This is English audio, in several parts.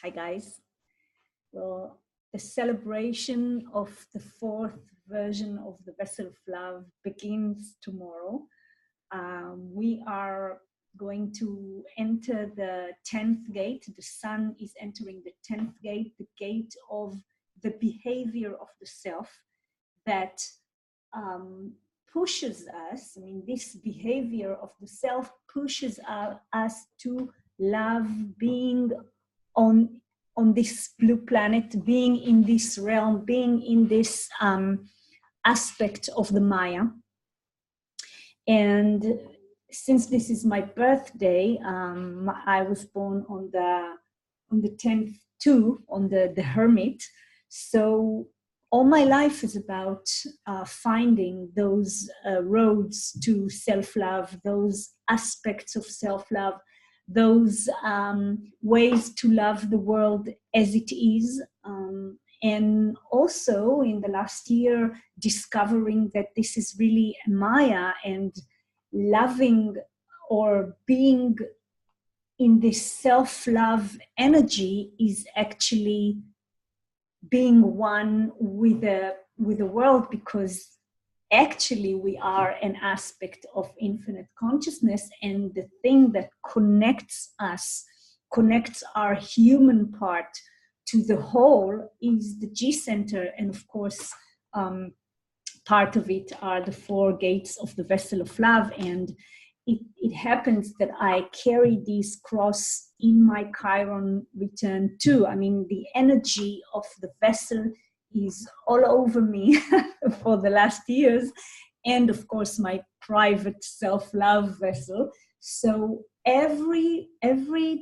Hi, guys. Well, the celebration of the fourth version of the Vessel of Love begins tomorrow. We are going to enter the 10th gate. The sun is entering the 10th gate, the gate of the behavior of the self that pushes us. I mean, this behavior of the self pushes us to love, being on this blue planet, being in this realm, being in this aspect of the Maya. And since this is my birthday, I was born on the 10th too, on the Hermit. So all my life is about finding those roads to self-love, those aspects of self-love, those ways to love the world as it is. And also in the last year, discovering that this is really Maya, and loving or being in this self-love energy is actually being one with the world, because actually we are an aspect of infinite consciousness, and the thing that connects us, connects our human part to the whole, is the G center. And of course, part of it are the 4 gates of the Vessel of Love. And it happens that I carry this cross in my Chiron return too. I mean, the energy of the vessel is all over me for the last years. And of course, my private self-love vessel. So every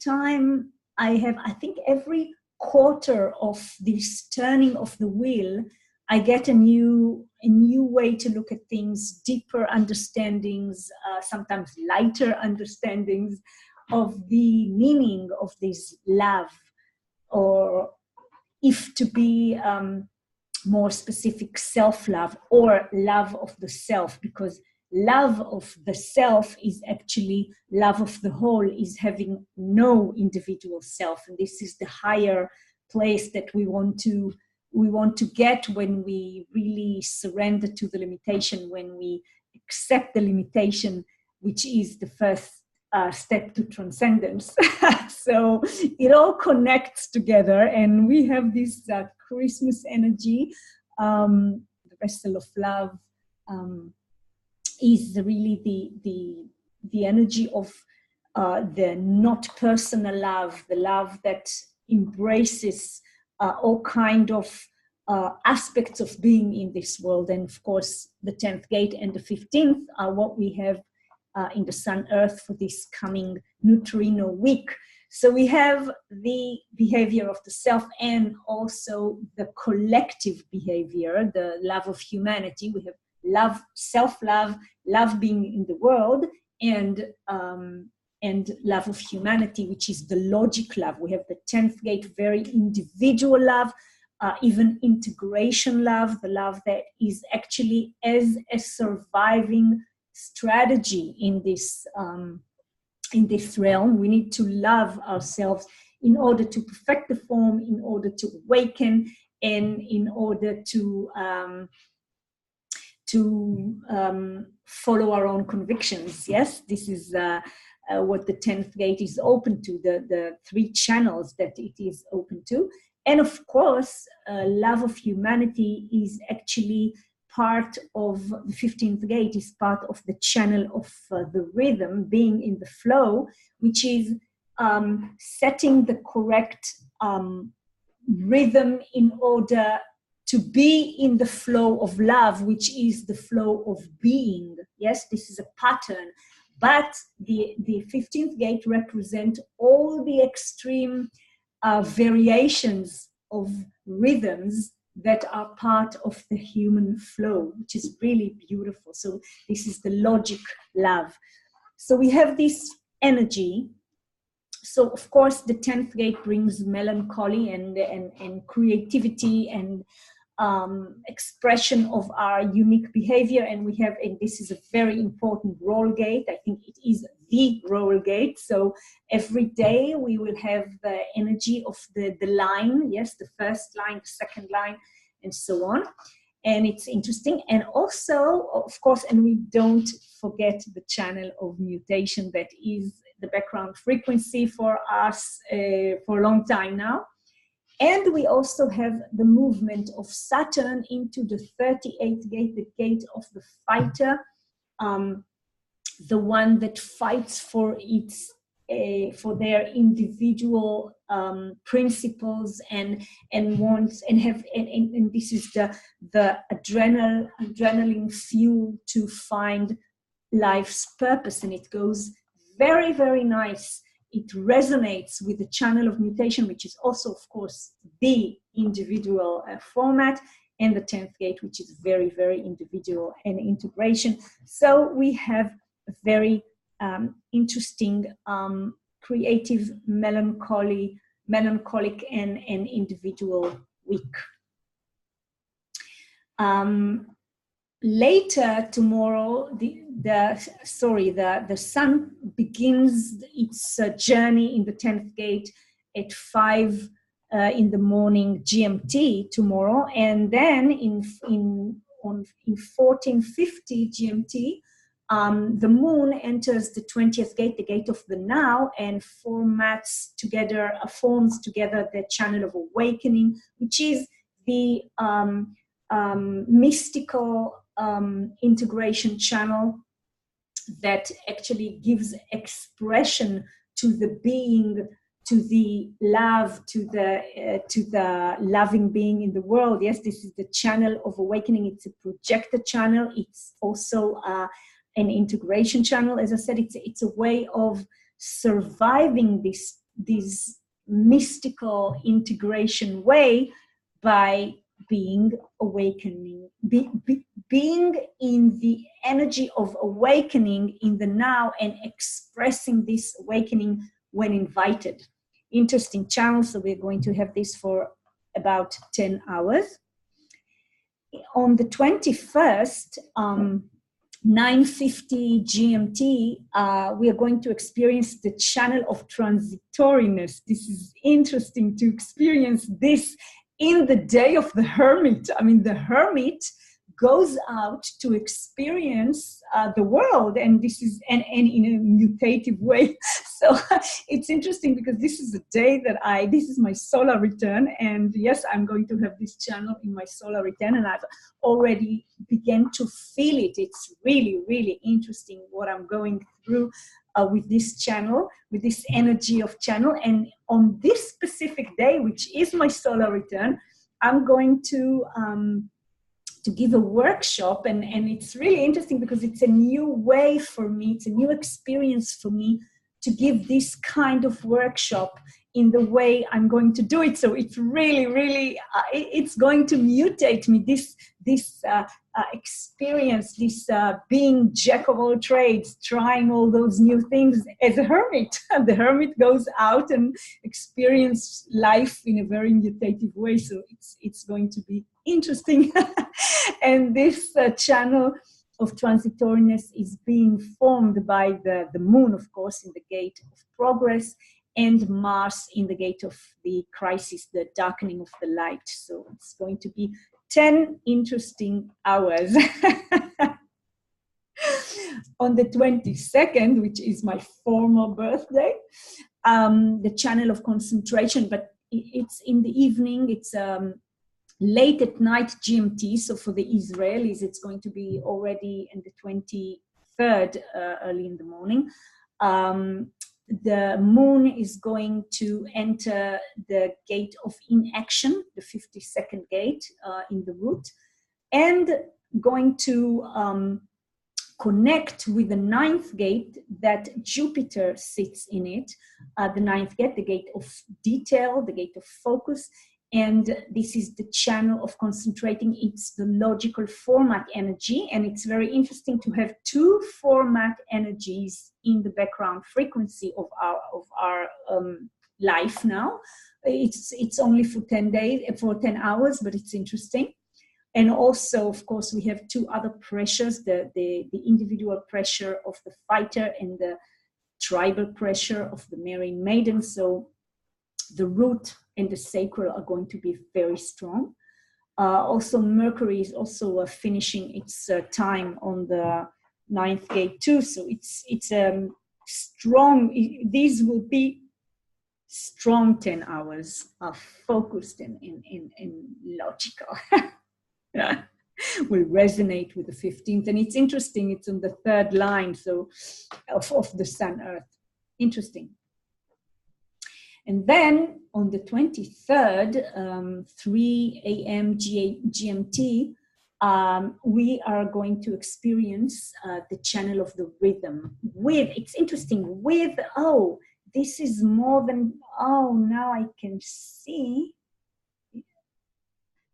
time I think every quarter of this turning of the wheel, I get a new way to look at things, deeper understandings, sometimes lighter understandings of the meaning of this love, or if to be more specific, self-love or love of the self, because love of the self is actually love of the whole, is having no individual self. And this is the higher place that we want to get when we really surrender to the limitation, when we accept the limitation, which is the first step to transcendence. So it all connects together, and we have this Christmas energy. The Vessel of Love is really the energy of the not personal love, the love that embraces all kind of aspects of being in this world. And of course, the 10th gate and the 15th are what we have in the Sun Earth for this coming neutrino week. So we have the behavior of the self, and also the collective behavior, the love of humanity. We have love, self-love, love being in the world, and love of humanity, which is the logic love. We have the 10th gate, very individual love, even integration love, the love that is actually as a surviving strategy in this realm. We need to love ourselves in order to perfect the form, in order to awaken, and in order to follow our own convictions. Yes, this is what the 10th gate is open to, the 3 channels that it is open to. And of course, love of humanity is actually part of the 15th gate, is part of the channel of the rhythm, being in the flow, which is setting the correct rhythm in order to be in the flow of love, which is the flow of being. Yes, this is a pattern. But the 15th gate represents all the extreme variations of rhythms that are part of the human flow, which is really beautiful. So this is the logic love. So we have this energy. So of course the 10th gate brings melancholy and creativity and expression of our unique behavior. And this is a very important role gate. I think it is the role gate. So every day we will have the energy of the line, yes, the first line, the second line, and so on. And it's interesting. And also, of course, and we don't forget the channel of mutation that is the background frequency for us for a long time now. And we also have the movement of Saturn into the 38th gate, the gate of the fighter, the one that fights for for their individual principles and wants and this is the adrenaline fuel to find life's purpose, and it goes very, very nice. It resonates with the channel of mutation, which is also, of course, the individual format, and the 10th gate, which is very, very individual and integration. So we have a very interesting, creative, melancholic and individual week. Later tomorrow, the sun begins its journey in the 10th gate at 5 in the morning GMT tomorrow, and then in 1450 GMT, the moon enters the 20th gate, the gate of the now, and forms together the channel of awakening, which is the mystical integration channel that actually gives expression to the being, to the love, to the loving being in the world. Yes, this is the channel of awakening. It's a projected channel. It's also an integration channel. As I said, it's a way of surviving this mystical integration way by being awakening, being in the energy of awakening in the now and expressing this awakening when invited. Interesting channel. So we're going to have this for about 10 hours. On the 21st, 9:50 GMT, we are going to experience the channel of transitoriness. This is interesting to experience this in the day of the hermit. I mean, the hermit goes out to experience the world, and this is and in a mutative way. So it's interesting because this is a day that this is my solar return, and yes, I'm going to have this channel in my solar return, and I've already began to feel it. It's really, really interesting what I'm going through with this channel, with this energy of channel. And on this specific day, which is my solar return, I'm going to give a workshop, and it's really interesting because it's a new way for me, it's a new experience for me to give this kind of workshop in the way I'm going to do it. So it's really, really, it's going to mutate me, this experience, this being jack of all trades, trying all those new things as a hermit. The hermit goes out and experience life in a very mutative way. So it's going to be interesting. And this channel of transitoriness is being formed by the moon, of course, in the gate of progress, and Mars in the gate of the crisis, the darkening of the light. So it's going to be 10 interesting hours. On the 22nd, which is my formal birthday, the channel of concentration, but it's in the evening, it's late at night GMT. So for the Israelis, it's going to be already in the 23rd, early in the morning. The moon is going to enter the gate of inaction, the 52nd gate in the root, and going to connect with the 9th gate that Jupiter sits in it, the 9th gate, the gate of detail, the gate of focus. And this is the channel of concentrating. It's the logical format energy. And it's very interesting to have two format energies in the background frequency of our life now. It's only for 10 days, for 10 hours, but it's interesting. And also, of course, we have two other pressures, the individual pressure of the fighter and the tribal pressure of the marrying maiden. So the root and the sacral are going to be very strong. Also, Mercury is also finishing its time on the 9th gate too. So it's strong. These will be strong 10 hours of focused and logical. Will resonate with the 15th. And it's interesting, it's on the third line, so of the Sun Earth. Interesting. And then on the 23rd, 3 a.m. GMT, we are going to experience the channel of the rhythm with, it's interesting, with, oh, this is more than, oh, now I can see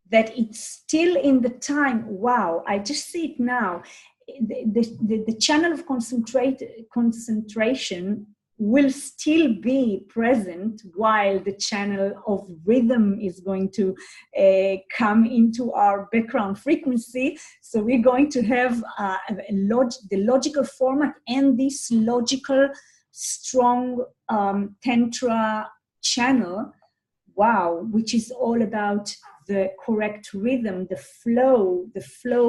that it's still in the time. Wow, I just see it now. The channel of concentration will still be present while the channel of rhythm is going to come into our background frequency. So we're going to have the logical format and this logical, strong Tantra channel, wow, which is all about the correct rhythm, the flow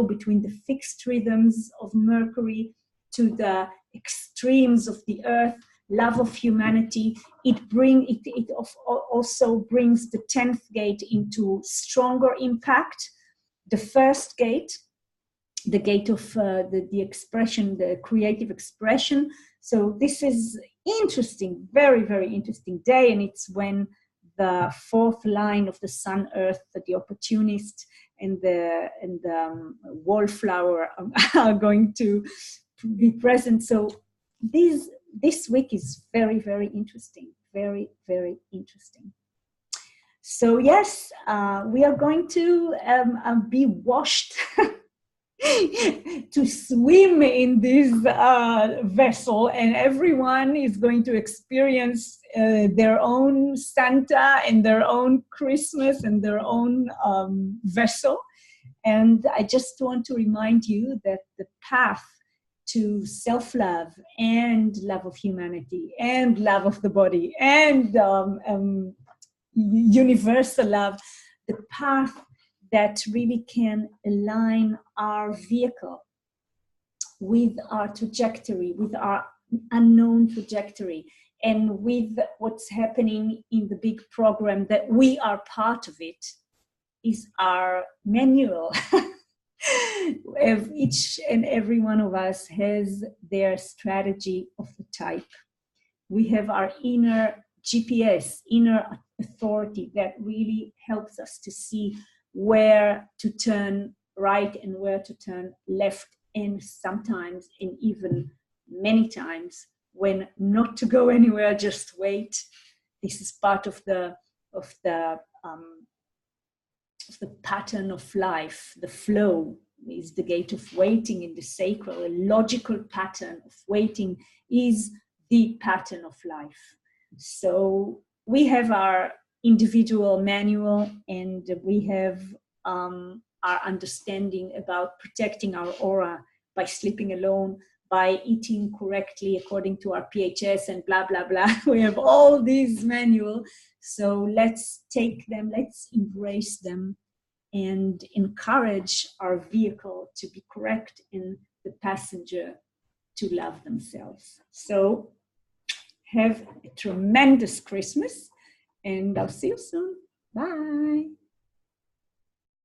between the fixed rhythms of Mercury to the extremes of the earth, love of humanity. It also brings the 10th gate into stronger impact. The first gate, the gate of the expression, the creative expression. So this is interesting, very, very interesting day. And it's when the fourth line of the Sun Earth, the opportunist and the wallflower are going to be present. So this week is very, very interesting, very, very interesting. So yes, we are going to be washed to swim in this vessel, and everyone is going to experience their own Santa and their own Christmas and their own vessel. And I just want to remind you that the path to self-love and love of humanity and love of the body and universal love, the path that really can align our vehicle with our trajectory, with our unknown trajectory, and with what's happening in the big program that we are part of it, is our manual. Each and every one of us has their strategy of the type. We have our inner GPS, inner authority that really helps us to see where to turn right and where to turn left, and sometimes, and even many times, when not to go anywhere, just wait. This is part of the pattern of life. The flow is the gate of waiting in the sacral. A logical pattern of waiting is the pattern of life. So we have our individual manual, and we have our understanding about protecting our aura by sleeping alone, by eating correctly according to our PHS and blah, blah, blah. We have all these manuals. So let's take them, let's embrace them, and encourage our vehicle to be correct and the passenger to love themselves. So have a tremendous Christmas, and I'll see you soon. Bye.